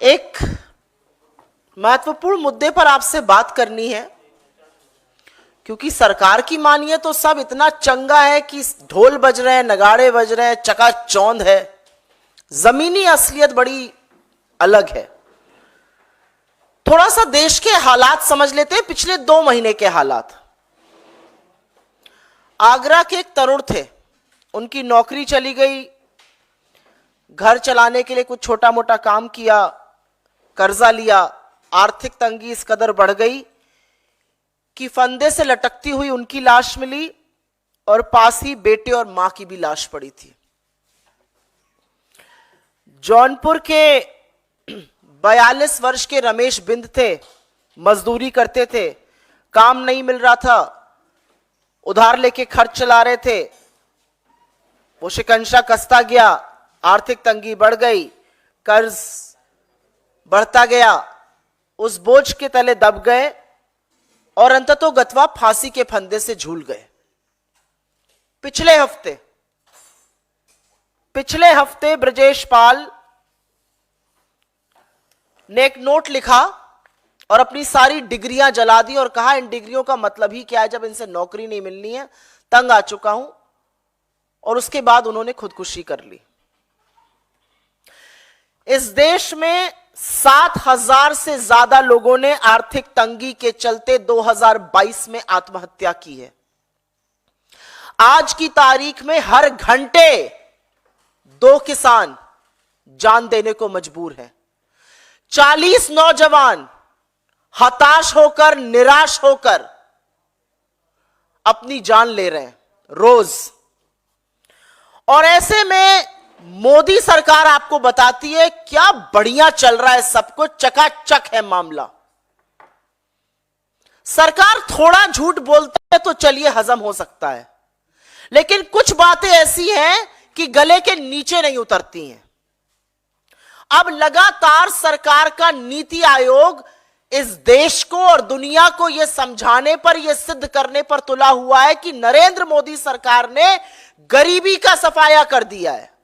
एक महत्वपूर्ण मुद्दे पर आपसे बात करनी है, क्योंकि सरकार की मानिए तो सब इतना चंगा है कि ढोल बज रहे हैं, नगाड़े बज रहे हैं, चकाचौंध है। जमीनी असलियत बड़ी अलग है। थोड़ा सा देश के हालात समझ लेते हैं, पिछले 2 महीने के हालात। आगरा के एक तरुण थे, उनकी नौकरी चली गई, घर चलाने के लिए कुछ छोटा मोटा काम किया, कर्जा लिया, आर्थिक तंगी इस कदर बढ़ गई कि फंदे से लटकती हुई उनकी लाश मिली और पास ही बेटे और मां की भी लाश पड़ी थी। जौनपुर के 42 वर्ष के रमेश बिंद थे, मजदूरी करते थे, काम नहीं मिल रहा था, उधार लेके खर्च चला रहे थे। वो शिकंजा कसता गया, आर्थिक तंगी बढ़ गई, कर्ज बढ़ता गया, उस बोझ के तले दब गए और अंततः गतवा फांसी के फंदे से झूल गए। पिछले हफ्ते ब्रजेश पाल ने एक नोट लिखा और अपनी सारी डिग्रियां जला दी और कहा इन डिग्रियों का मतलब ही क्या है जब इनसे नौकरी नहीं मिलनी है, तंग आ चुका हूं। और उसके बाद उन्होंने खुदकुशी कर ली। इस देश में 7,000 से ज्यादा लोगों ने आर्थिक तंगी के चलते 2022 में आत्महत्या की है। आज की तारीख में हर घंटे 2 किसान जान देने को मजबूर हैं। 40 नौजवान हताश होकर, निराश होकर अपनी जान ले रहे हैं रोज। और ऐसे में मोदी सरकार आपको बताती है क्या बढ़िया चल रहा है, सब कुछ चकाचक है मामला। सरकार थोड़ा झूठ बोलती है तो चलिए हजम हो सकता है, लेकिन कुछ बातें ऐसी हैं कि गले के नीचे नहीं उतरती हैं। अब लगातार सरकार का नीति आयोग इस देश को और दुनिया को यह समझाने पर, यह सिद्ध करने पर तुला हुआ है कि नरेंद्र मोदी सरकार ने गरीबी का सफाया कर दिया है।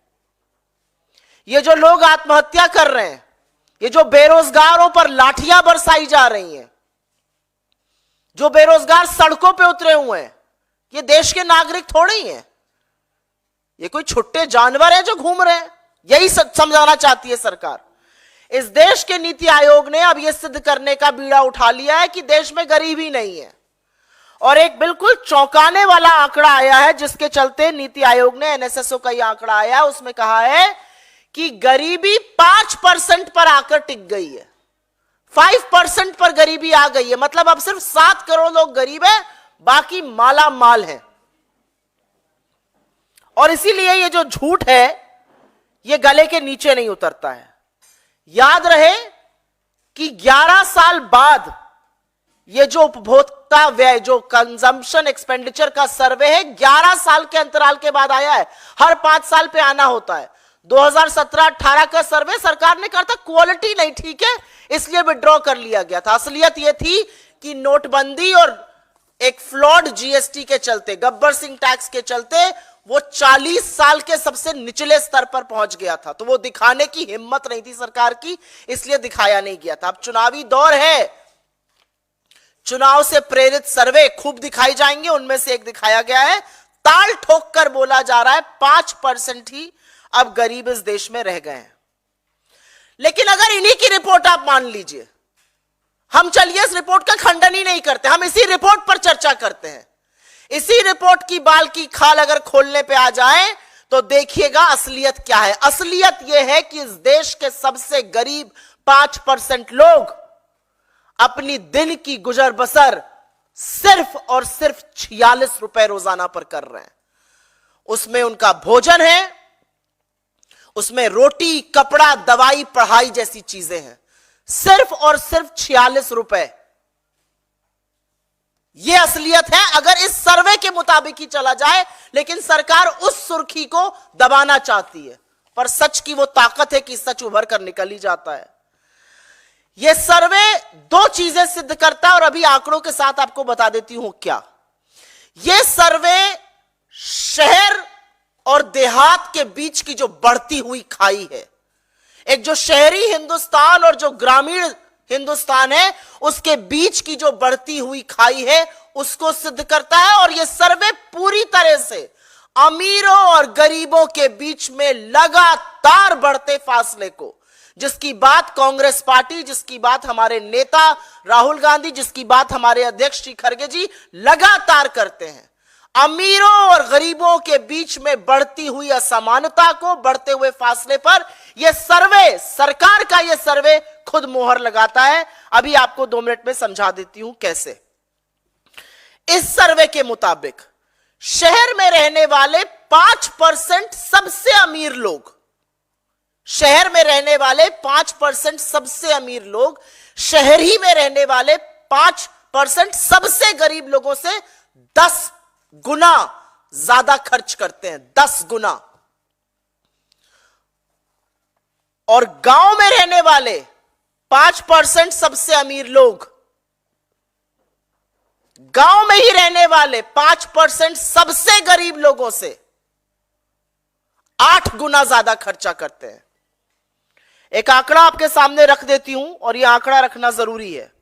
ये जो लोग आत्महत्या कर रहे हैं, ये जो बेरोजगारों पर लाठियां बरसाई जा रही हैं, जो बेरोजगार सड़कों पे उतरे हुए हैं, ये देश के नागरिक थोड़े ही हैं, ये कोई छुट्टे जानवर हैं जो घूम रहे हैं। यही समझाना चाहती है सरकार। इस देश के नीति आयोग ने अब यह सिद्ध करने का बीड़ा उठा लिया है कि देश में गरीबी नहीं है। और एक बिल्कुल चौंकाने वाला आंकड़ा आया है, जिसके चलते नीति आयोग ने, एनएसएसओ का यह आंकड़ा आया, उसमें कहा है कि गरीबी 5% पर आकर टिक गई है। 5% पर गरीबी आ गई है, मतलब अब सिर्फ 7 करोड़ लोग गरीब हैं, बाकी माला माल है। और इसीलिए ये जो झूठ है ये गले के नीचे नहीं उतरता है। याद रहे कि 11 साल बाद ये जो उपभोक्ता व्यय, जो कंजम्पशन एक्सपेंडिचर का सर्वे है, 11 साल के अंतराल के बाद आया है। हर 5 साल पे आना होता है। 2017-18 का सर्वे सरकार ने कहा था क्वालिटी नहीं ठीक है, इसलिए विड्रॉ कर लिया गया था। असलियत यह थी कि नोटबंदी और एक फ्लॉड जीएसटी के चलते, गब्बर सिंह टैक्स के चलते वो 40 साल के सबसे निचले स्तर पर पहुंच गया था। तो वो दिखाने की हिम्मत नहीं थी सरकार की, इसलिए दिखाया नहीं गया था। अब चुनावी दौर है, चुनाव से प्रेरित सर्वे खूब दिखाई जाएंगे। उनमें से एक दिखाया गया है, ताल ठोक कर बोला जा रहा है 5% ही अब गरीब इस देश में रह गए हैं। लेकिन अगर इन्हीं की रिपोर्ट आप मान लीजिए, हम चलिए इस रिपोर्ट का खंडन ही नहीं करते, हम इसी रिपोर्ट पर चर्चा करते हैं। इसी रिपोर्ट की बाल की खाल अगर खोलने पे आ जाए तो देखिएगा असलियत क्या है। असलियत यह है कि इस देश के सबसे गरीब 5% लोग अपनी दिन की गुजर बसर सिर्फ और सिर्फ 46 रुपए रोजाना पर कर रहे हैं। उसमें उनका भोजन है, उसमें रोटी, कपड़ा, दवाई, पढ़ाई जैसी चीजें हैं। सिर्फ और सिर्फ 46 रुपए। यह असलियत है अगर इस सर्वे के मुताबिक ही चला जाए। लेकिन सरकार उस सुर्खी को दबाना चाहती है, पर सच की वो ताकत है कि सच उभर कर निकल ही जाता है। यह सर्वे 2 चीजें सिद्ध करता है और अभी आंकड़ों के साथ आपको बता देती हूं क्या। यह सर्वे शहर और देहात के बीच की जो बढ़ती हुई खाई है, एक जो शहरी हिंदुस्तान और जो ग्रामीण हिंदुस्तान है, उसके बीच की जो बढ़ती हुई खाई है उसको सिद्ध करता है। और यह सर्वे पूरी तरह से अमीरों और गरीबों के बीच में लगातार बढ़ते फासले को, जिसकी बात कांग्रेस पार्टी, जिसकी बात हमारे नेता राहुल गांधी, जिसकी बात हमारे अध्यक्ष श्री खड़गे जी लगातार करते हैं, अमीरों और गरीबों के बीच में बढ़ती हुई असमानता को, बढ़ते हुए फासले पर यह सर्वे, सरकार का यह सर्वे खुद मोहर लगाता है। अभी आपको 2 मिनट में समझा देती हूं कैसे। इस सर्वे के मुताबिक शहर में रहने वाले 5% सबसे अमीर लोग, शहर में रहने वाले 5% सबसे अमीर लोग शहर ही में रहने वाले 5% सबसे गरीब लोगों से 10 गुना ज्यादा खर्च करते हैं, 10 गुना। और गांव में रहने वाले 5% सबसे अमीर लोग, गांव में ही रहने वाले 5% सबसे गरीब लोगों से 8 गुना ज्यादा खर्चा करते हैं। एक आंकड़ा आपके सामने रख देती हूं और यह आंकड़ा रखना जरूरी है।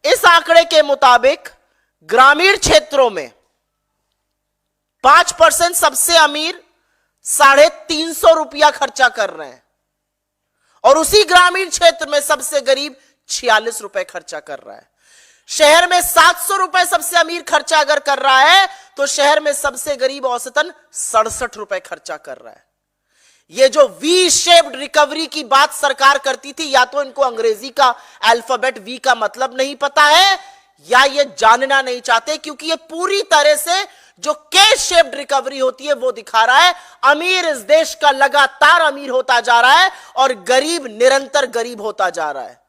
इस आंकड़े के मुताबिक ग्रामीण क्षेत्रों में 5% सबसे अमीर 350 रुपया खर्चा कर रहे हैं और उसी ग्रामीण क्षेत्र में सबसे गरीब 46 रुपए खर्चा कर रहा है। शहर में 700 रुपए सबसे अमीर खर्चा अगर कर रहा है तो शहर में सबसे गरीब औसतन 67 रुपए खर्चा कर रहा है। ये जो वी शेप्ड रिकवरी की बात सरकार करती थी, या तो इनको अंग्रेजी का अल्फाबेट वी का मतलब नहीं पता है या ये जानना नहीं चाहते, क्योंकि ये पूरी तरह से जो के शेप्ड रिकवरी होती है वो दिखा रहा है अमीर इस देश का लगातार अमीर होता जा रहा है और गरीब निरंतर गरीब होता जा रहा है।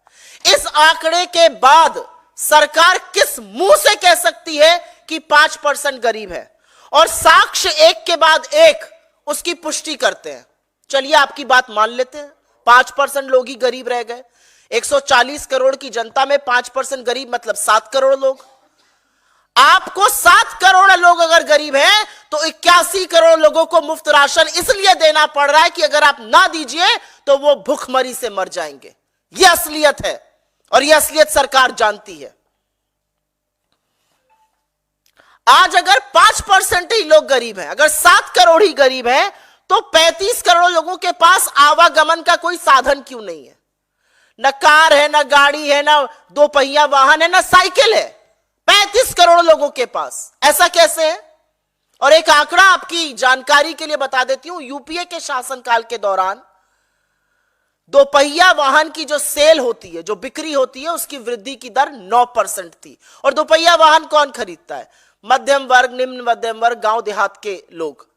इस आंकड़े के बाद सरकार किस मुंह से कह सकती है कि 5% गरीब है, और साक्ष्य एक के बाद एक उसकी पुष्टि करते हैं। चलिए आपकी बात मान लेते हैं, 5% लोग ही गरीब रह गए। 140 करोड़ की जनता में 5% गरीब मतलब 7 करोड़ लोग। आपको 7 करोड़ लोग अगर गरीब हैं तो 81 करोड़ लोगों को मुफ्त राशन इसलिए देना पड़ रहा है कि अगर आप ना दीजिए तो वो भूखमरी से मर जाएंगे। यह असलियत है और यह असलियत सरकार जानती है। आज अगर 5% ही लोग गरीब हैं, अगर 7 करोड़ ही गरीब हैं, तो 35 करोड़ लोगों के पास आवागमन का कोई साधन क्यों नहीं है? न कार है, न गाड़ी है, न 2 पहिया वाहन है, न साइकिल है। 35 करोड़ लोगों के पास ऐसा कैसे है? और एक आंकड़ा आपकी जानकारी के लिए बता देती हूं। यूपीए के शासनकाल के दौरान 2 पहिया वाहन की जो सेल होती है, जो बिक्री होती है, उसकी वृद्धि की दर 9% थी। और 2 पहिया वाहन कौन खरीदता है? मध्यम वर्ग, निम्न मध्यम वर्ग, गांव देहात के लोग।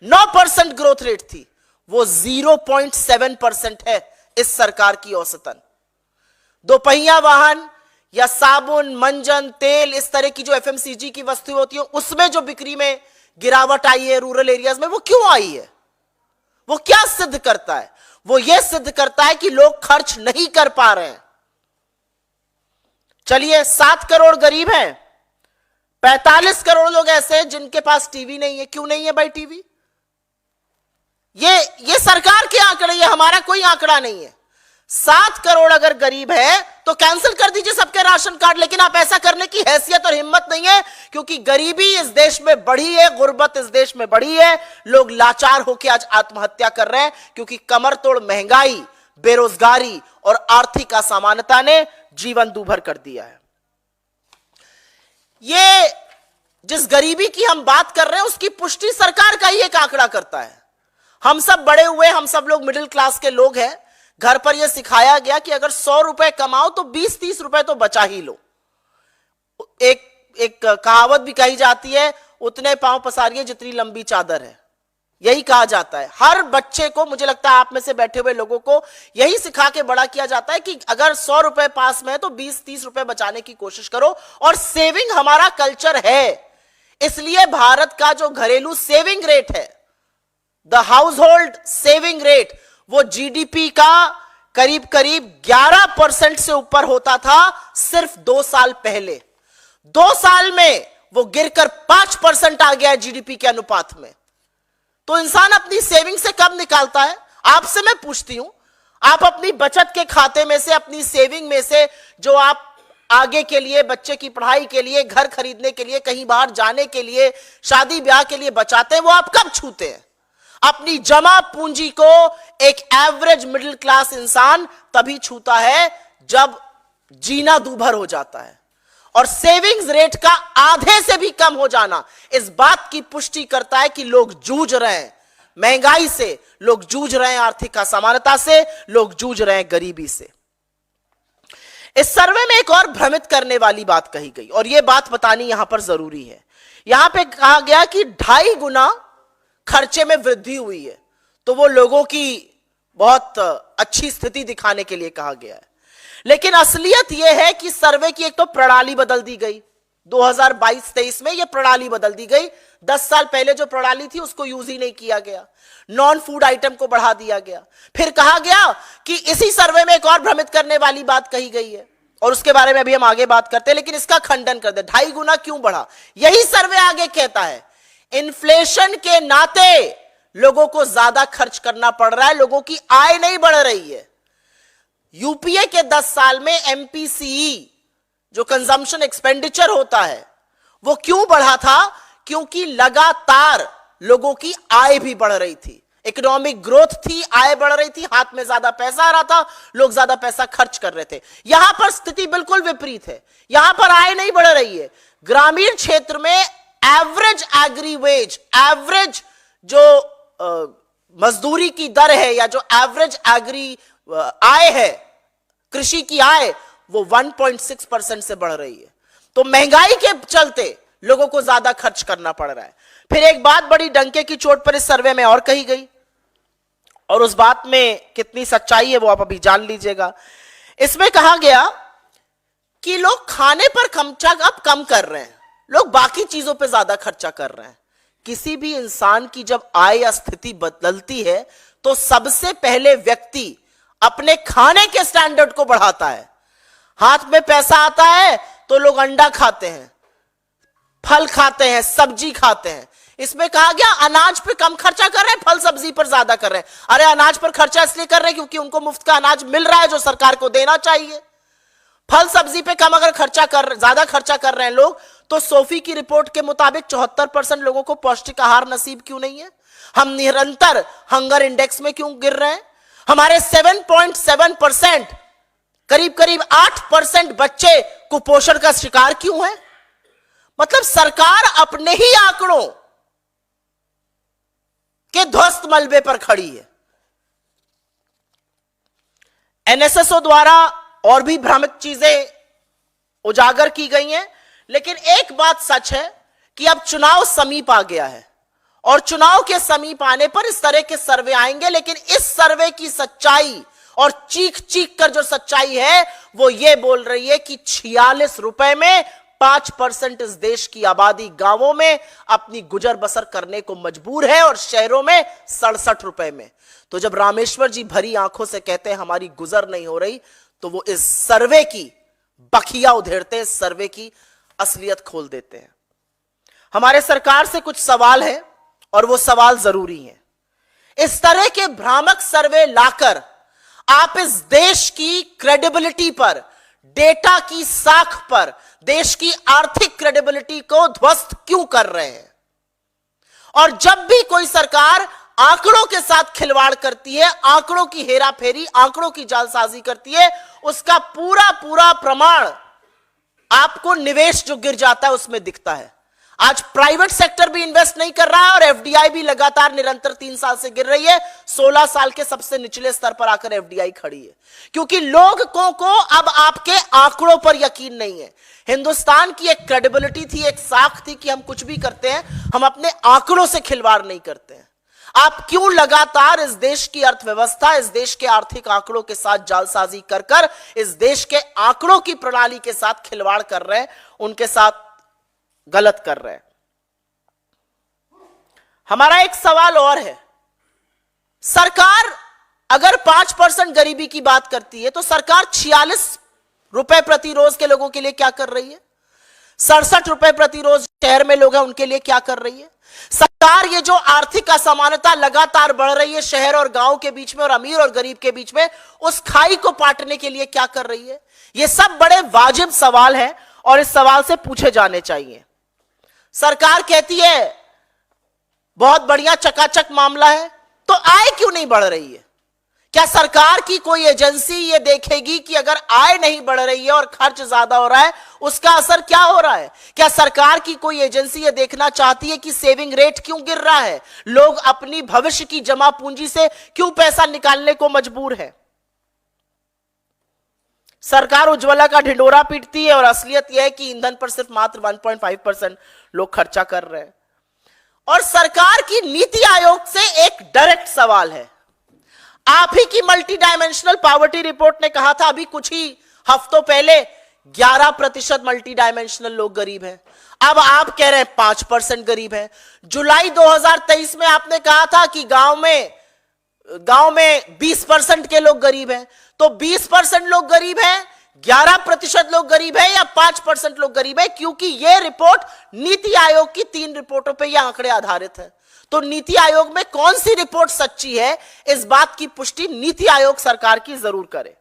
9% ग्रोथ रेट थी, वो 0.7% है इस सरकार की औसतन। 2 पहिया वाहन या साबुन, मंजन, तेल, इस तरह की जो एफएमसीजी की वस्तुएं होती है, उसमें जो बिक्री में गिरावट आई है रूरल एरियाज में, वो क्यों आई है? वो क्या सिद्ध करता है? वो यह सिद्ध करता है कि लोग खर्च नहीं कर पा रहे हैं। चलिए 7 करोड़ गरीब हैं, 45 करोड़ लोग ऐसे हैं जिनके पास टीवी नहीं है। क्यों नहीं है भाई टीवी? ये सरकार के आंकड़े, ये हमारा कोई आंकड़ा नहीं है। 7 करोड़ अगर गरीब है तो कैंसिल कर दीजिए सबके राशन कार्ड, लेकिन आप ऐसा करने की हैसियत और हिम्मत नहीं है, क्योंकि गरीबी इस देश में बढ़ी है, गुर्बत इस देश में बढ़ी है। लोग लाचार होकर आज आत्महत्या कर रहे हैं, क्योंकि कमर तोड़ महंगाई, बेरोजगारी और आर्थिक असमानता ने जीवन दूभर कर दिया है। ये जिस गरीबी की हम बात कर रहे हैं उसकी पुष्टि सरकार का ही एक आंकड़ा करता है। हम सब बड़े हुए, हम सब लोग मिडिल क्लास के लोग हैं। घर पर यह सिखाया गया कि अगर 100 रुपए कमाओ तो 20-30 रुपए तो बचा ही लो। एक कहावत भी कही जाती है, उतने पांव पसारिए जितनी लंबी चादर है। यही कहा जाता है हर बच्चे को। मुझे लगता है आप में से बैठे हुए लोगों को यही सिखा के बड़ा किया जाता है कि अगर 100 रुपए पास में है तो 20-30 रुपए बचाने की कोशिश करो। और सेविंग हमारा कल्चर है, इसलिए भारत का जो घरेलू सेविंग रेट है, the house hold saving rate, वो जीडीपी का करीब करीब 11% से ऊपर होता था सिर्फ 2 साल पहले। 2 साल में वो गिरकर 5% आ गया है जीडीपी के अनुपात में। तो इंसान अपनी सेविंग से कब निकालता है? आपसे मैं पूछती हूं, आप अपनी बचत के खाते में से, अपनी सेविंग में से, जो आप आगे के लिए, बच्चे की पढ़ाई के लिए, घर खरीदने के लिए, कहीं बाहर जाने के लिए, शादी ब्याह के लिए बचाते हैं, वो आप कब छूते हैं? अपनी जमा पूंजी को एक एवरेज मिडिल क्लास इंसान तभी छूता है जब जीना दूभर हो जाता है। और सेविंग्स रेट का आधे से भी कम हो जाना इस बात की पुष्टि करता है कि लोग जूझ रहे हैं महंगाई से, लोग जूझ रहे हैं आर्थिक असमानता से, लोग जूझ रहे हैं गरीबी से। इस सर्वे में एक और भ्रमित करने वाली बात कही गई, और यह बात बतानी यहां पर जरूरी है। यहां पे कहा गया कि 2.5 गुना खर्चे में वृद्धि हुई है, तो वो लोगों की बहुत अच्छी स्थिति दिखाने के लिए कहा गया है। लेकिन असलियत यह है कि सर्वे की एक तो प्रणाली बदल दी गई 2022-23 में, यह प्रणाली बदल दी गई। 10 साल पहले जो प्रणाली थी उसको यूज ही नहीं किया गया, नॉन फूड आइटम को बढ़ा दिया गया। फिर कहा गया कि इसी सर्वे में एक और भ्रमित करने वाली बात कही गई है, और उसके बारे में अभी हम आगे बात करते हैं, लेकिन इसका खंडन कर दे। 2.5 गुना क्यों बढ़ा? यही सर्वे आगे कहता है इन्फ्लेशन के नाते लोगों को ज्यादा खर्च करना पड़ रहा है, लोगों की आय नहीं बढ़ रही है। यूपीए के 10 साल में एमपीसीई जो कंजम्पशन एक्सपेंडिचर होता है वो क्यों बढ़ा था? क्योंकि लगातार लोगों की आय भी बढ़ रही थी, इकोनॉमिक ग्रोथ थी, आय बढ़ रही थी, हाथ में ज्यादा पैसा आ रहा था, लोग ज्यादा पैसा खर्च कर रहे थे। यहां पर स्थिति बिल्कुल विपरीत है, यहां पर आय नहीं बढ़ रही है। ग्रामीण क्षेत्र में एवरेज एग्री वेज, एवरेज जो मजदूरी की दर है या जो एवरेज एग्री आय है, कृषि की आय, वो 1.6% से बढ़ रही है। तो महंगाई के चलते लोगों को ज्यादा खर्च करना पड़ रहा है। फिर एक बात बड़ी डंके की चोट पर इस सर्वे में और कही गई, और उस बात में कितनी सच्चाई है वो आप अभी जान लीजिएगा। इसमें कहा गया कि लोग खाने पर खर्चा अब कम कर रहे हैं, लोग बाकी चीजों पर ज्यादा खर्चा कर रहे हैं। किसी भी इंसान की जब आय या स्थिति बदलती है तो सबसे पहले व्यक्ति अपने खाने के स्टैंडर्ड को बढ़ाता है। हाथ में पैसा आता है तो लोग अंडा खाते हैं, फल खाते हैं, सब्जी खाते हैं। इसमें कहा गया अनाज पे कम खर्चा कर रहे हैं, फल सब्जी पर ज्यादा कर रहे हैं। अरे अनाज पर खर्चा इसलिए कर रहे हैं क्योंकि उनको मुफ्त का अनाज मिल रहा है जो सरकार को देना चाहिए। फल सब्जी पे कम अगर ज्यादा खर्चा कर रहे हैं लोग, तो सोफी की रिपोर्ट के मुताबिक 74% लोगों को पौष्टिक आहार नसीब क्यों नहीं है? हम निरंतर हंगर इंडेक्स में क्यों गिर रहे हैं? हमारे 7.7%, करीब करीब 8% बच्चे कुपोषण का शिकार क्यों हैं? मतलब सरकार अपने ही आंकड़ों के ध्वस्त मलबे पर खड़ी है। एनएसएसओ द्वारा और भी भ्रामक चीजें उजागर की गई हैं, लेकिन एक बात सच है कि अब चुनाव समीप आ गया है, और चुनाव के समीप आने पर इस तरह के सर्वे आएंगे। लेकिन इस सर्वे की सच्चाई, और चीख चीख कर जो सच्चाई है, वो ये बोल रही है कि 46 रुपए में 5% इस देश की आबादी गांवों में अपनी गुजर बसर करने को मजबूर है, और शहरों में 67 रुपए में। तो जब रामेश्वर जी भरी आंखों से कहते हैं हमारी गुजर नहीं हो रही, तो वो इस सर्वे की बखिया उधेड़ते हैं, सर्वे की असलियत खोल देते हैं। हमारे सरकार से कुछ सवाल है, और वो सवाल जरूरी है। इस तरह के भ्रामक सर्वे लाकर आप इस देश की क्रेडिबिलिटी पर, डेटा की साख पर देश की आर्थिक क्रेडिबिलिटी को ध्वस्त क्यों कर रहे हैं? और जब भी कोई सरकार आंकड़ों के साथ खिलवाड़ करती है, आंकड़ों की हेराफेरी, आंकड़ों की जालसाजी करती है, उसका पूरा पूरा प्रमाण आपको निवेश जो गिर जाता है उसमें दिखता है। आज प्राइवेट सेक्टर भी इन्वेस्ट नहीं कर रहा है, और एफडीआई भी लगातार निरंतर 3 साल से गिर रही है। 16 साल के सबसे निचले स्तर पर आकर एफडीआई खड़ी है, क्योंकि लोगों को अब आपके आंकड़ों पर यकीन नहीं है। हिंदुस्तान की एक क्रेडिबिलिटी थी, एक साख थी कि हम कुछ भी करते हैं, हम अपने आंकड़ों से खिलवाड़ नहीं करते हैं। आप क्यों लगातार इस देश की अर्थव्यवस्था, इस देश के आर्थिक आंकड़ों के साथ जालसाजी कर कर इस देश के आंकड़ों की प्रणाली के साथ खिलवाड़ कर रहे हैं, उनके साथ गलत कर रहे हैं? हमारा एक सवाल और है, सरकार अगर 5% गरीबी की बात करती है, तो सरकार 46 रुपए प्रति रोज के लोगों के लिए क्या कर रही है? 67 रुपए प्रति रोज शहर में लोग हैं उनके लिए क्या कर रही है सरकार? ये जो आर्थिक असमानता लगातार बढ़ रही है शहर और गांव के बीच में और अमीर और गरीब के बीच में, उस खाई को पाटने के लिए क्या कर रही है? ये सब बड़े वाजिब सवाल हैं और इस सवाल से पूछे जाने चाहिए। सरकार कहती है बहुत बढ़िया चकाचक मामला है, तो आय क्यों नहीं बढ़ रही है? क्या सरकार की कोई एजेंसी ये देखेगी कि अगर आय नहीं बढ़ रही है और खर्च ज्यादा हो रहा है उसका असर क्या हो रहा है? क्या सरकार की कोई एजेंसी ये देखना चाहती है कि सेविंग रेट क्यों गिर रहा है, लोग अपनी भविष्य की जमा पूंजी से क्यों पैसा निकालने को मजबूर है? सरकार उज्ज्वला का ढिंडोरा पीटती है और असलियत यह है कि ईंधन पर सिर्फ मात्र 1.5% लोग खर्चा कर रहे हैं। और सरकार की नीति आयोग से एक डायरेक्ट सवाल है। आप ही की मल्टी डायमेंशनल पॉवर्टी रिपोर्ट ने कहा था अभी कुछ ही हफ्तों पहले 11% मल्टी डायमेंशनल लोग गरीब हैं। अब आप कह रहे हैं 5% गरीब हैं। जुलाई 2023 में आपने कहा था कि गांव में 20% के लोग गरीब हैं। तो 20% लोग गरीब हैं, 11% लोग गरीब हैं या 5% लोग गरीब हैं? क्योंकि यह रिपोर्ट नीति आयोग की 3 रिपोर्टों पर यह आंकड़े आधारित है। तो नीति आयोग में कौन सी रिपोर्ट सच्ची है, इस बात की पुष्टि नीति आयोग सरकार की जरूर करे।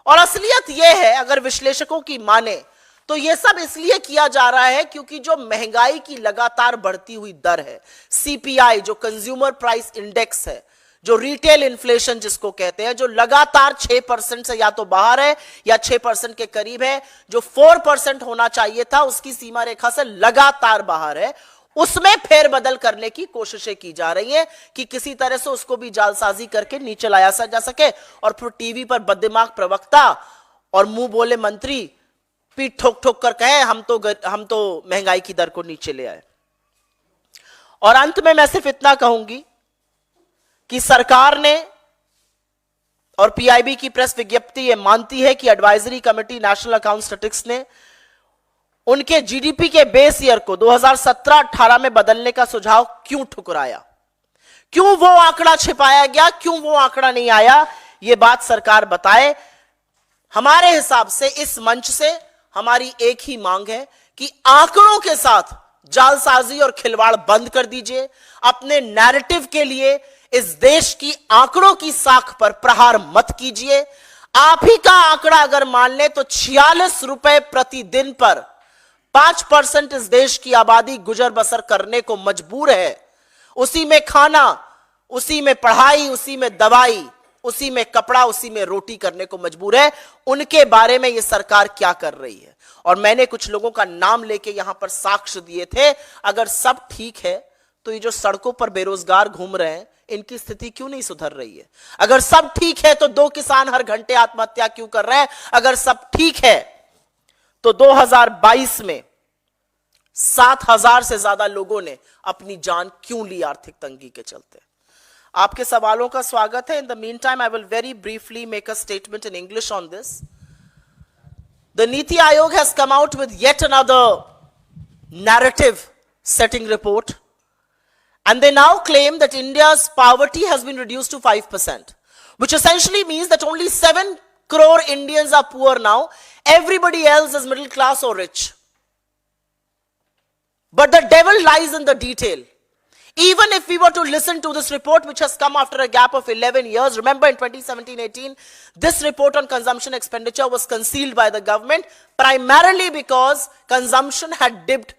और असलियत यह है, अगर विश्लेषकों की माने तो यह सब इसलिए किया जा रहा है क्योंकि जो महंगाई की लगातार बढ़ती हुई दर है, सीपीआई जो कंज्यूमर प्राइस इंडेक्स है, जो रिटेल इन्फ्लेशन जिसको कहते हैं, जो लगातार 6% से या तो बाहर है या 6% के करीब है, जो 4% होना चाहिए था उसकी सीमा रेखा से लगातार बाहर है, उसमें फेरबदल करने की कोशिशें की जा रही हैं कि किसी तरह से उसको भी जालसाजी करके नीचे लाया जा सके और फिर टीवी पर बददिमाग प्रवक्ता और मुंह बोले मंत्री पीठ ठोक ठोक कर कहे हम तो महंगाई की दर को नीचे ले आए। और अंत में मैं सिर्फ इतना कहूंगी कि सरकार ने और पीआईबी की प्रेस विज्ञप्ति यह मानती है कि advisory committee national account statistics ने उनके जीडीपी के बेस ईयर को 2017-18 में बदलने का सुझाव क्यों ठुकराया, क्यों वो आंकड़ा छिपाया गया, क्यों वो आंकड़ा नहीं आया, ये बात सरकार बताए। हमारे हिसाब से इस मंच से हमारी एक ही मांग है कि आंकड़ों के साथ जालसाजी और खिलवाड़ बंद कर दीजिए। अपने नैरेटिव के लिए इस देश की आंकड़ों की साख पर प्रहार मत कीजिए। आप ही का आंकड़ा अगर मान ले तो 46 रुपए प्रतिदिन पर 5% इस देश की आबादी गुजर बसर करने को मजबूर है। उसी में खाना, उसी में पढ़ाई, उसी में दवाई, उसी में कपड़ा, उसी में रोटी करने को मजबूर है। उनके बारे में यह सरकार क्या कर रही है? और मैंने कुछ लोगों का नाम लेके यहां पर साक्ष्य दिए थे। अगर सब ठीक है तो ये जो सड़कों पर बेरोजगार घूम रहे हैं इनकी स्थिति क्यों नहीं सुधर रही है? अगर सब ठीक है तो 2 किसान हर घंटे आत्महत्या क्यों कर रहे हैं? अगर सब ठीक है तो 2022 में 7,000 से ज्यादा लोगों ने अपनी जान क्यों ली आर्थिक तंगी के चलते? आपके सवालों का स्वागत है। In the mean time I will very briefly make a statement in English on this. The Niti Aayog has come out with yet another narrative setting report, and they now claim that India's poverty has been reduced to 5%, which essentially means that only 7 crore Indians are poor now. Everybody else is middle class or rich. But the devil lies in the detail. Even if we were to listen to this report, which has come after a gap of 11 years, remember in 2017-18, this report on consumption expenditure was concealed by the government primarily because consumption had dipped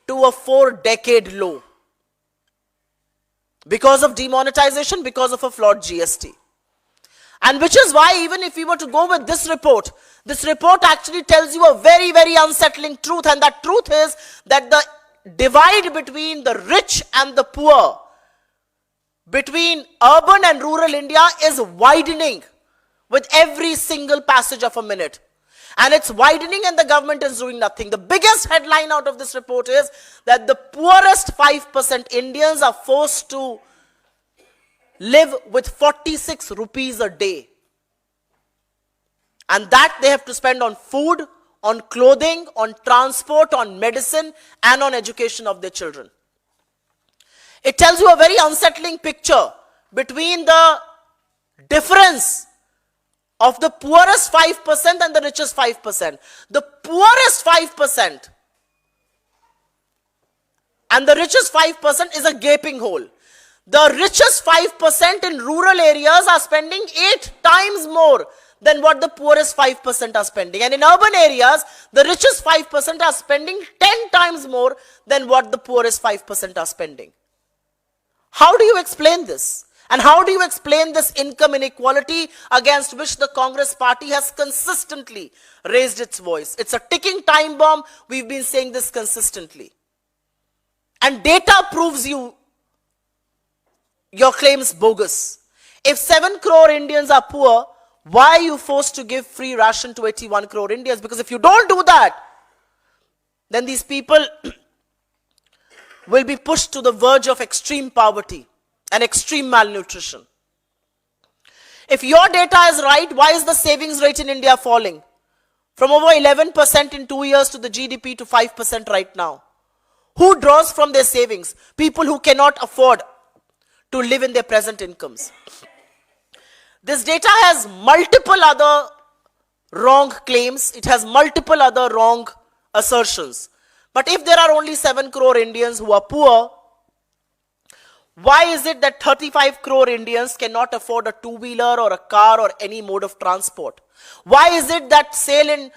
to a 4-decade low. Because of demonetization, because of a flawed GST. And which is why even if we were to go with this report actually tells you a very, very unsettling truth. And that truth is that the divide between the rich and the poor, between urban and rural India is widening with every single passage of a minute. And it's widening and the government is doing nothing. The biggest headline out of this report is that the poorest 5% Indians are forced to live with 46 rupees a day. And that they have to spend on food, on clothing, on transport, on medicine, and on education of their children. It tells you a very unsettling picture between the difference of the poorest 5% and the richest 5%. The poorest 5% and the richest 5% is a gaping hole. The richest 5% in rural areas are spending 8 times more than what the poorest 5% are spending. And in urban areas, the richest 5% are spending 10 times more than what the poorest 5% are spending. How do you explain this? And how do you explain this income inequality against which the Congress party has consistently raised its voice? It's a ticking time bomb. We've been saying this consistently. And data proves your claims bogus. If 7 crore Indians are poor, why are you forced to give free ration to 81 crore Indians? Because if you don't do that, then these people will be pushed to the verge of extreme poverty and extreme malnutrition. If your data is right, why is the savings rate in India falling? From over 11% in 2 years to the GDP to 5% right now. Who draws from their savings? People who cannot afford to live in their present incomes. This data has multiple other wrong claims. It has multiple other wrong assertions. But if there are only 7 crore Indians who are poor, why is it that 35 crore Indians cannot afford a two-wheeler or a car or any mode of transport? Why is it that sale in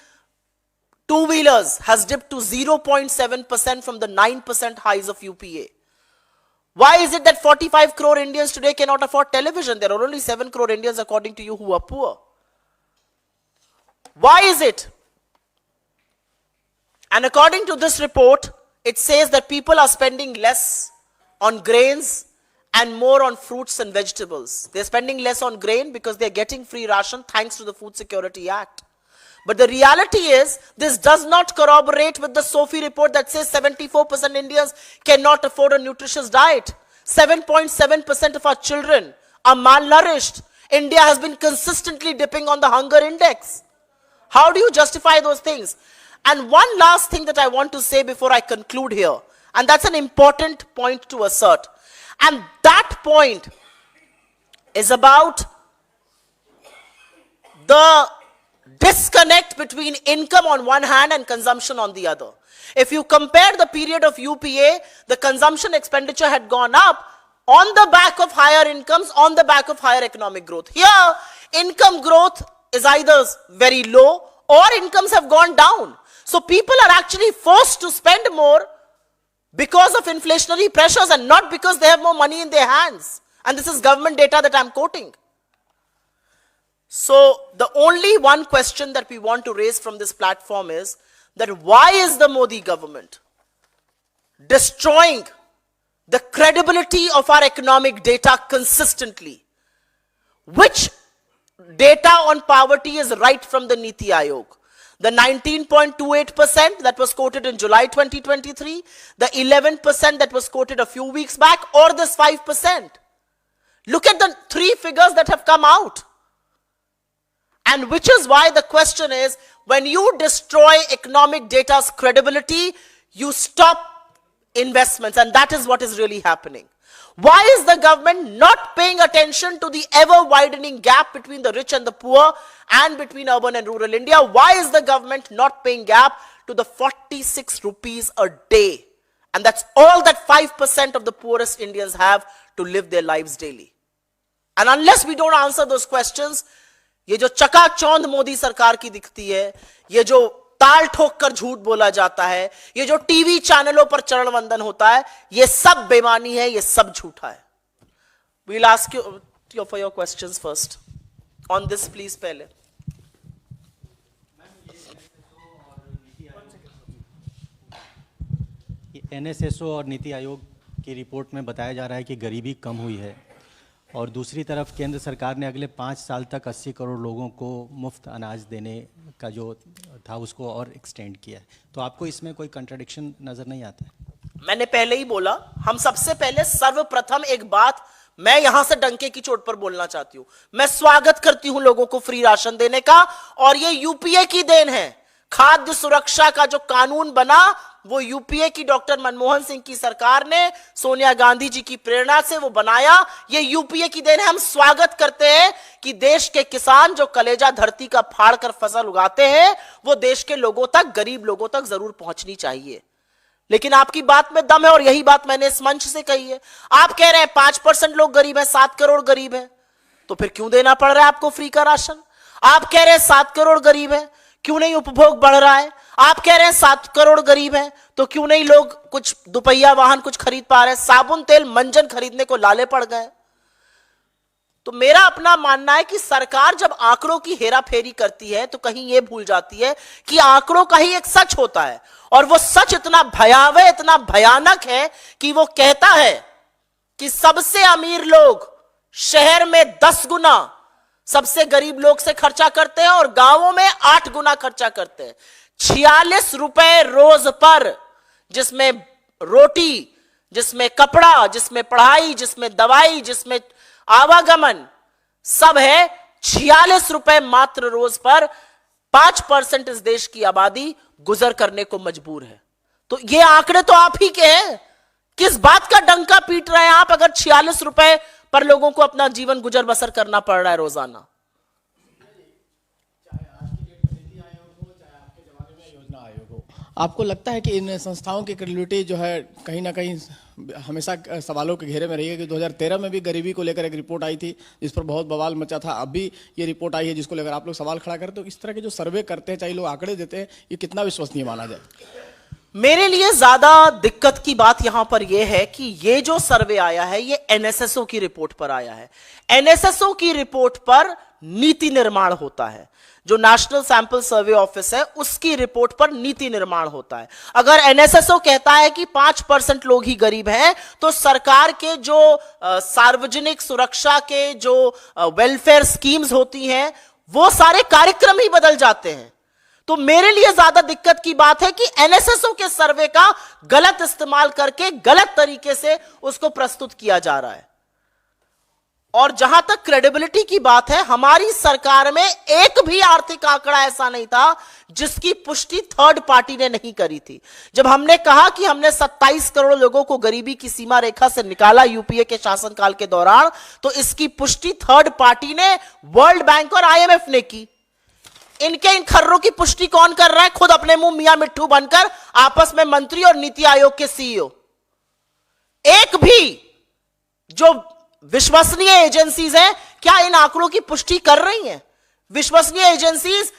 two-wheelers has dipped to 0.7% from the 9% highs of UPA? Why is it that 45 crore Indians today cannot afford television? There are only 7 crore Indians according to you who are poor. Why is it? And according to this report, it says that people are spending less on grains and more on fruits and vegetables. They're spending less on grain because they're getting free ration thanks to the Food Security Act. But the reality is, this does not corroborate with the SOFI report that says 74% Indians cannot afford a nutritious diet. 7.7% of our children are malnourished. India has been consistently dipping on the hunger index. How do you justify those things? And one last thing that I want to say before I conclude here, and that's an important point to assert. And that point is about the disconnect between income on one hand and consumption on the other. If you compare the period of UPA, the consumption expenditure had gone up on the back of higher incomes, on the back of higher economic growth. Here, income growth is either very low or incomes have gone down. So people are actually forced to spend more because of inflationary pressures and not because they have more money in their hands. And this is government data that I'm quoting. So the only one question that we want to raise from this platform is that why is the Modi government destroying the credibility of our economic data consistently? Which data on poverty is right from the Niti Aayog? The 19.28% that was quoted in July 2023, the 11% that was quoted a few weeks back, or this 5%. Look at the three figures that have come out. And which is why the question is, when you destroy economic data's credibility, you stop investments, and that is what is really happening. Why is the government not paying attention to the ever-widening gap between the rich and the poor and between urban and rural India? Why is the government not paying gap to the 46 rupees a day? And that's all that 5% of the poorest Indians have to live their lives daily. And unless we don't answer those questions, ये जो चकाचौंध मोदी सरकार की दिखती है, ये जो ताल ठोक कर झूठ बोला जाता है, ये जो टीवी चैनलों पर चरण वंदन होता है, ये सब बेईमानी है, ये सब झूठा है. We'll ask you for your questions first. On this, please, पहले. NSSO और नीति आयोग की रिपोर्ट में बताया जा रहा है कि गरीबी कम हुई है, और दूसरी तरफ केंद्र सरकार ने अगले 5 साल तक 80 करोड़ लोगों को मुफ्त अनाज देने का जो था उसको और एक्सटेंड किया है. तो आपको इसमें कोई कंट्राडिक्शन नजर नहीं आता है? मैंने पहले ही बोला, हम सबसे पहले सर्वप्रथम एक बात मैं यहां से डंके की चोट पर बोलना चाहती हूं. मैं स्वागत करती हूं लोगों को फ्री राशन देने का, और ये यूपीए की देन है. खाद्य सुरक्षा का जो कानून बना वो यूपीए की डॉक्टर मनमोहन सिंह की सरकार ने सोनिया गांधी जी की प्रेरणा से वो बनाया. ये यूपीए की देन है. हम स्वागत करते हैं कि देश के किसान जो कलेजा धरती का फाड़ कर फसल उगाते हैं वो देश के लोगों तक, गरीब लोगों तक जरूर पहुंचनी चाहिए. लेकिन आपकी बात में दम है और यही बात मैंने इस मंच से कही है। आप कह रहे हैं 5% लोग गरीब हैं, 7 करोड़ गरीब हैं, तो फिर क्यों देना पड़ रहा है आपको फ्री का राशन? आप कह रहे हैं 7 करोड़ गरीब हैं, क्यों नहीं उपभोग बढ़ रहा है? आप कह रहे हैं 7 करोड़ गरीब हैं, तो क्यों नहीं लोग कुछ दुपहिया वाहन कुछ खरीद पा रहे हैं? साबुन तेल मंजन खरीदने को लाले पड़ गए। तो मेरा अपना मानना है कि सरकार जब आंकड़ों की हेराफेरी करती है तो कहीं यह भूल जाती है कि आंकड़ों का ही एक सच होता है, और वो सच इतना भयावह, इतना भयानक है कि वो कहता है कि सबसे अमीर लोग शहर में 10 गुना सबसे गरीब लोग से खर्चा करते हैं और गांवों में 8 गुना खर्चा करते हैं। 46 रुपए रोज पर, जिसमें रोटी, जिसमें कपड़ा, जिसमें पढ़ाई, जिसमें दवाई, जिसमें आवागमन सब है, 46 रुपए मात्र रोज पर 5% इस देश की आबादी गुजर करने को मजबूर है। तो ये आंकड़े तो आप ही के हैं। किस बात का डंका पीट रहे हैं आप अगर 46 रुपए पर लोगों को अपना जीवन गुजर बसर करना पड़ रहा है रोजाना? आपको लगता है कि इन संस्थाओं की क्रेडिबिलिटी जो है कहीं ना कहीं हमेशा सवालों के घेरे में रही है? कि 2013 में भी गरीबी को लेकर एक रिपोर्ट आई थी जिस पर बहुत बवाल मचा था, अभी ये रिपोर्ट आई है जिसको लेकर आप लोग सवाल खड़ा करें, तो इस तरह के जो सर्वे करते हैं, चाहे लोग आंकड़े देते हैं, ये कितना विश्वसनीय माना जाए? मेरे लिए ज्यादा दिक्कत की बात यहां पर यह है कि ये जो सर्वे आया है ये एनएसएसओ की रिपोर्ट पर आया है। एनएसएसओ की रिपोर्ट पर नीति निर्माण होता है। जो नेशनल सैंपल सर्वे ऑफिस है उसकी रिपोर्ट पर नीति निर्माण होता है। अगर एनएसएसओ कहता है कि 5% लोग ही गरीब हैं, तो सरकार के जो सार्वजनिक सुरक्षा के जो वेलफेयर स्कीम्स होती हैं वो सारे कार्यक्रम ही बदल जाते हैं। तो मेरे लिए ज्यादा दिक्कत की बात है कि एनएसएसओ के सर्वे का गलत इस्तेमाल करके गलत तरीके से उसको प्रस्तुत किया जा रहा है। और जहां तक क्रेडिबिलिटी की बात है, हमारी सरकार में एक भी आर्थिक आंकड़ा ऐसा नहीं था जिसकी पुष्टि थर्ड पार्टी ने नहीं करी थी। जब हमने कहा कि हमने 27 करोड़ लोगों को गरीबी की सीमा रेखा से निकाला यूपीए के शासनकाल के दौरान, तो इसकी पुष्टि थर्ड पार्टी ने, वर्ल्ड बैंक और आईएमएफ ने की। इनके इन खर्रों की पुष्टि कौन कर रहा है? खुद अपने मुंह मियां मिट्ठू बनकर आपस में मंत्री और नीति आयोग के सीईओ। एक भी जो विश्वसनीय एजेंसीज हैं क्या इन आंकड़ों की पुष्टि कर रही हैं? विश्वसनीय एजेंसीज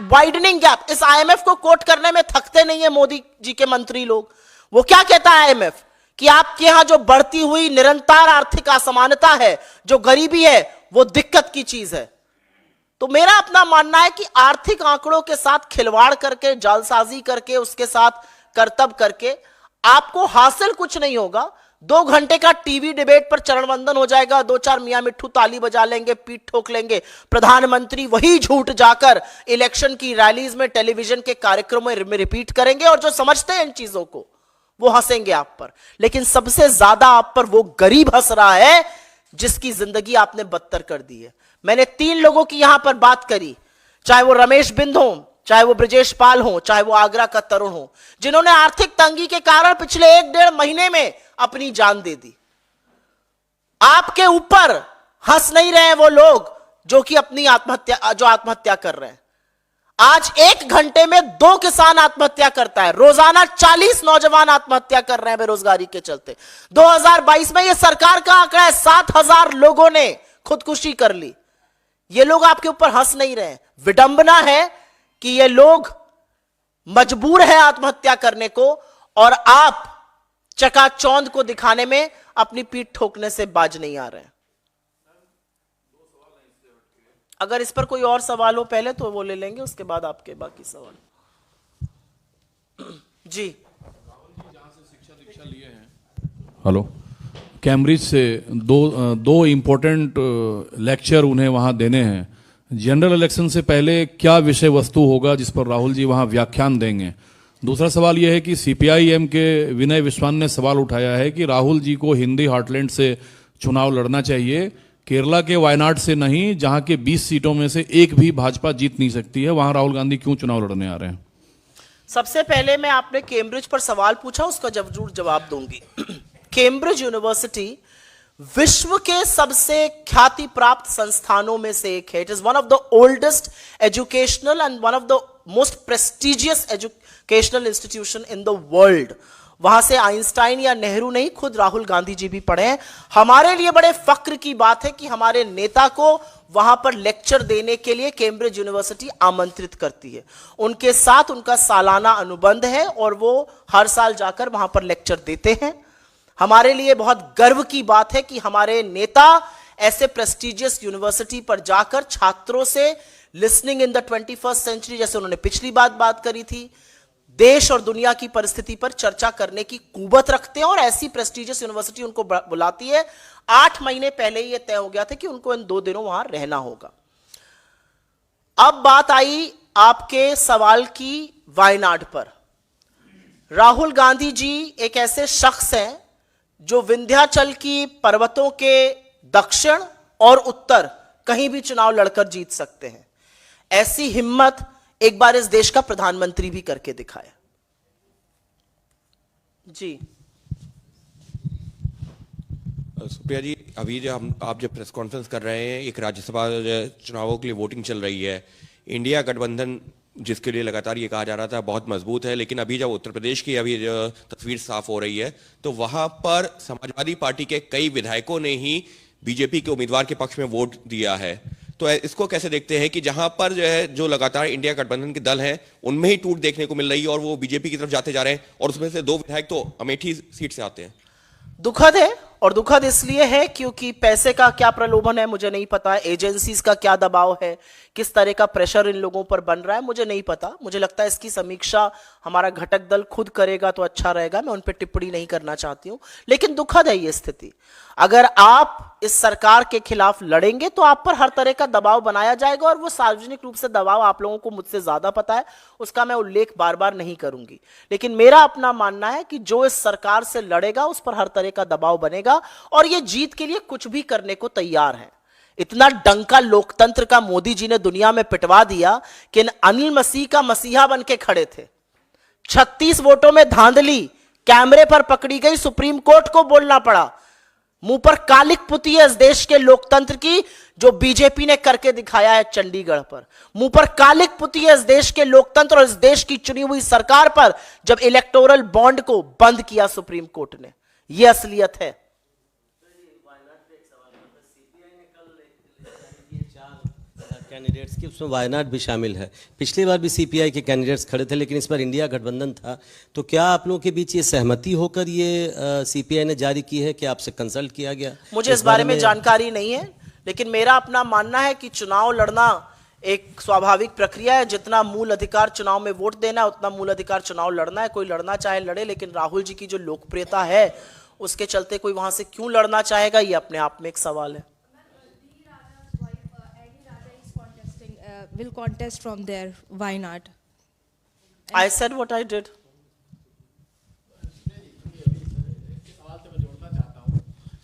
वाइडनिंग गैप, इस आईएमएफ को कोट करने में थकते नहीं है मोदी जी के मंत्री लोग। वो क्या कहता है आईएमएफ कि आपके यहां जो बढ़ती हुई निरंतर आर्थिक असमानता है, जो गरीबी है, वो दिक्कत की चीज है। तो मेरा अपना मानना है कि आर्थिक आंकड़ों के साथ खिलवाड़ करके, जालसाजी करके, उसके साथ करतब करके आपको हासिल कुछ नहीं होगा। 2 घंटे का टीवी डिबेट पर चरण वंदन हो जाएगा, 2-4 मियां मिट्ठू ताली बजा लेंगे, पीठ ठोक लेंगे, प्रधानमंत्री वही झूठ जाकर इलेक्शन की रैलीज में, टेलीविजन के कार्यक्रमों में रिपीट करेंगे, और जो समझते हैं इन चीजों को वो हंसेंगे आप पर। लेकिन सबसे ज्यादा आप पर वो गरीब हंस रहा है जिसकी जिंदगी आपने बदतर कर दी है। मैंने 3 लोगों की यहां पर बात करी, चाहे वो रमेश बिंद हो, चाहे वो ब्रजेश पाल हो, चाहे वो आगरा का तरुण हो, जिन्होंने आर्थिक तंगी के कारण पिछले 1-1.5 महीने में अपनी जान दे दी। आपके ऊपर हंस नहीं रहे हैं वो लोग जो कि अपनी आत्महत्या कर रहे हैं। आज 1 घंटे में 2 किसान आत्महत्या करता है, रोजाना 40 नौजवान आत्महत्या कर रहे हैं बेरोजगारी के चलते। 2022 में यह सरकार का आंकड़ा है, 7,000 लोगों ने खुदकुशी कर ली। ये लोग आपके ऊपर हंस नहीं रहे हैं। विडंबना है कि ये लोग मजबूर है आत्महत्या करने को, और आप चकाचौंध को दिखाने में अपनी पीठ ठोकने से बाज नहीं आ रहे हैं। अगर इस पर कोई और सवाल हो पहले तो वो ले लेंगे, उसके बाद आपके बाकी सवाल। जी शिक्षा लिए हैं, हेलो, कैम्ब्रिज से दो इम्पोर्टेंट लेक्चर उन्हें वहां देने हैं। जनरल इलेक्शन से पहले क्या विषय वस्तु होगा जिस पर राहुल जी वहां व्याख्यान देंगे? दूसरा सवाल यह है कि सीपीआईएम के विनय विश्वान ने सवाल उठाया है कि राहुल जी को हिंदी हार्टलैंड से चुनाव लड़ना चाहिए, केरला के वायनाड से नहीं, जहां के 20 सीटों में से एक भी भाजपा जीत नहीं सकती है, वहां राहुल गांधी क्यों चुनाव लड़ने आ रहे हैं? सबसे पहले मैं, आपने कैम्ब्रिज पर सवाल पूछा, उसका जरूर जवाब दूंगी। कैम्ब्रिज यूनिवर्सिटी विश्व के सबसे ख्याति प्राप्त संस्थानों में से एक है। It is one of the oldest educational and one of the most prestigious educational institution in the world, वहां से आइंस्टाइन या नेहरू नहीं, खुद राहुल गांधी जी भी पढ़े हैं। हमारे लिए बड़े फक्र की बात है कि हमारे नेता को वहां पर लेक्चर देने के लिए कैम्ब्रिज यूनिवर्सिटी आमंत्रित करती है। उनके साथ उनका सालाना अनुबंध है और वो हर साल जाकर वहां पर लेक्चर देते हैं। हमारे लिए बहुत गर्व की बात है कि हमारे नेता ऐसे प्रेस्टिजियस यूनिवर्सिटी पर जाकर छात्रों से listening in the 21st century, जैसे उन्होंने पिछली बात करी थी, देश और दुनिया की परिस्थिति पर चर्चा करने की कुवत रखते हैं और ऐसी प्रेस्टिजियस यूनिवर्सिटी उनको बुलाती है। 8 महीने पहले ही यह तय हो गया था कि उनको इन 2 दिनों वहां रहना होगा। अब बात आई आपके सवाल की वायनाड पर। राहुल गांधी जी एक ऐसे शख्स हैं जो विंध्याचल की पर्वतों के दक्षिण और उत्तर कहीं भी चुनाव लड़कर जीत सकते हैं। ऐसी हिम्मत एक बार इस देश का प्रधानमंत्री भी करके दिखाया। जी सुप्रिया जी, अभी जो आप जब प्रेस कॉन्फ्रेंस कर रहे हैं, एक राज्यसभा चुनावों के लिए वोटिंग चल रही है, इंडिया गठबंधन जिसके लिए लगातार ये कहा जा रहा था बहुत मजबूत है, लेकिन अभी जब उत्तर प्रदेश की अभी तस्वीर साफ हो रही है तो वहां पर समाजवादी पार्टी के कई विधायकों ने ही बीजेपी के उम्मीदवार के पक्ष में वोट दिया है। तो इसको कैसे देखते हैं कि जहां पर जो लगातार इंडिया गठबंधन के दल हैं उनमें ही टूट देखने को मिल रही है और वो बीजेपी की तरफ जाते जा रहे हैं और उसमें से 2 विधायक तो अमेठी सीट से आते हैं। दुखद है, और दुखद इसलिए है क्योंकि पैसे का क्या प्रलोभन है मुझे नहीं पता, एजेंसीज का क्या दबाव है, किस तरह का प्रेशर इन लोगों पर बन रहा है मुझे नहीं पता। मुझे लगता है इसकी समीक्षा हमारा घटक दल खुद करेगा तो अच्छा रहेगा, मैं उन पर टिप्पणी नहीं करना चाहती हूं। लेकिन दुखद है ये स्थिति। अगर आप इस सरकार के खिलाफ लड़ेंगे तो आप पर हर तरह का दबाव बनाया जाएगा, और वो सार्वजनिक रूप से दबाव आप लोगों को मुझसे ज्यादा पता है, उसका मैं उल्लेख बार बार नहीं करूंगी। लेकिन मेरा अपना मानना है कि जो इस सरकार से लड़ेगा उस पर हर तरह का दबाव बनेगा, और ये जीत के लिए कुछ भी करने को तैयार है। इतना डंका लोकतंत्र का मोदी जी ने दुनिया में पिटवा दिया कि अनिल मसीह का मसीहा बन के खड़े थे। 36 वोटों में धांधली कैमरे पर पकड़ी गई, सुप्रीम कोर्ट को बोलना पड़ा। मुंह पर कालिक पुती है इस देश के लोकतंत्र की, जो बीजेपी ने करके दिखाया है चंडीगढ़ पर। मुंह पर कालिक पुती है इस देश के लोकतंत्र और इस देश की चुनी हुई सरकार पर, जब इलेक्टोरल बॉन्ड को बंद किया सुप्रीम कोर्ट ने। यह असलियत है। कैंडिडेट्स की उसमें वायनाड भी शामिल है। पिछली बार भी सीपीआई के कैंडिडेट्स खड़े थे, लेकिन इस बार इंडिया गठबंधन था। तो क्या आप लोगों के बीच ये सहमति होकर ये सीपीआई ने जारी की है कि आपसे कंसल्ट किया गया? मुझे इस बारे में जानकारी नहीं है, लेकिन मेरा अपना मानना है कि चुनाव लड़ना एक स्वाभाविक प्रक्रिया है। जितना मूल अधिकार चुनाव में वोट देना है, उतना मूल अधिकार चुनाव लड़ना है। कोई लड़ना चाहे लड़े, लेकिन राहुल जी की जो लोकप्रियता है उसके चलते कोई वहां से क्यों लड़ना चाहेगा, ये अपने आप में एक सवाल है। will contest from there. Why not? I said what I did.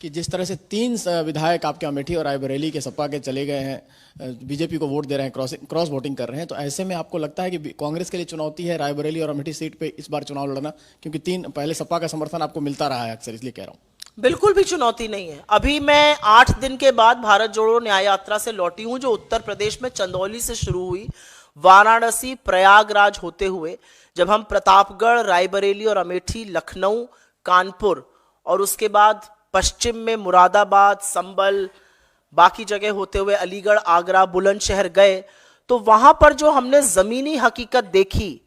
कि जिस तरह से 3 विधायक आपके अमेठी और रायबरेली के सपा के चले गए हैं, बीजेपी को वोट दे रहे हैं, क्रॉस वोटिंग कर रहे हैं, तो ऐसे में आपको लगता है कि कांग्रेस के लिए चुनौती है रायबरेली और अमेठी सीट पे इस बार चुनाव लड़ना? क्योंकि 3 पहले सपा का समर्थन आपको मिलता रहा है अक्सर, इसलिए कह रहा हूं। बिल्कुल भी चुनौती नहीं है। अभी मैं 8 दिन के बाद भारत जोड़ो न्याय यात्रा से लौटी हूं, जो उत्तर प्रदेश में चंदौली से शुरू हुई, वाराणसी प्रयागराज होते हुए, जब हम प्रतापगढ़, रायबरेली और अमेठी, लखनऊ, कानपुर और उसके बाद पश्चिम में मुरादाबाद, संभल, बाकी जगह होते हुए अलीगढ़, आगरा, बुलंदशहर गए, तो वहां पर जो हमने जमीनी हकीकत देखी,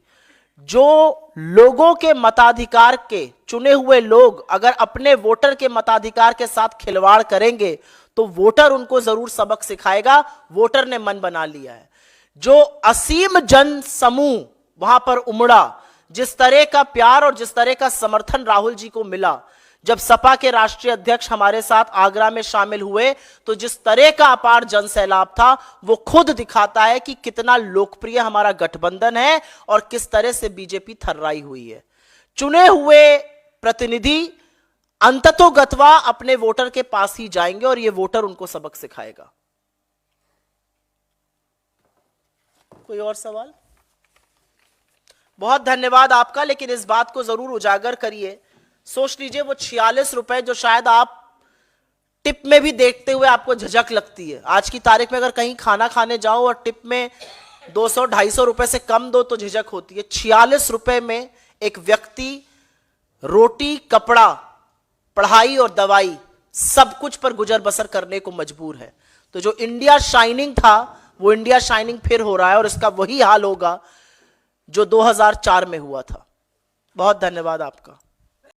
जो लोगों के मताधिकार के चुने हुए लोग अगर अपने वोटर के मताधिकार के साथ खिलवाड़ करेंगे तो वोटर उनको जरूर सबक सिखाएगा। वोटर ने मन बना लिया है। जो असीम जन समूह वहां पर उमड़ा, जिस तरह का प्यार और जिस तरह का समर्थन राहुल जी को मिला, जब सपा के राष्ट्रीय अध्यक्ष हमारे साथ आगरा में शामिल हुए, तो जिस तरह का अपार जन सैलाब था, वो खुद दिखाता है कि कितना लोकप्रिय हमारा गठबंधन है और किस तरह से बीजेपी थर्राई हुई है। चुने हुए प्रतिनिधि अंततोगत्वा अपने वोटर के पास ही जाएंगे और ये वोटर उनको सबक सिखाएगा। कोई और सवाल? बहुत धन्यवाद आपका, लेकिन इस बात को जरूर उजागर करिए। सोच लीजिए वो 46 रुपए जो शायद आप टिप में भी देखते हुए आपको झिझक लगती है। आज की तारीख में अगर कहीं खाना खाने जाओ और टिप में 200-250 रुपए से कम दो तो झिझक होती है। 46 रुपए में एक व्यक्ति रोटी, कपड़ा, पढ़ाई और दवाई सब कुछ पर गुजर बसर करने को मजबूर है। तो जो इंडिया शाइनिंग था वो इंडिया शाइनिंग फिर हो रहा है और इसका वही हाल होगा जो 2004 में हुआ था। बहुत धन्यवाद आपका।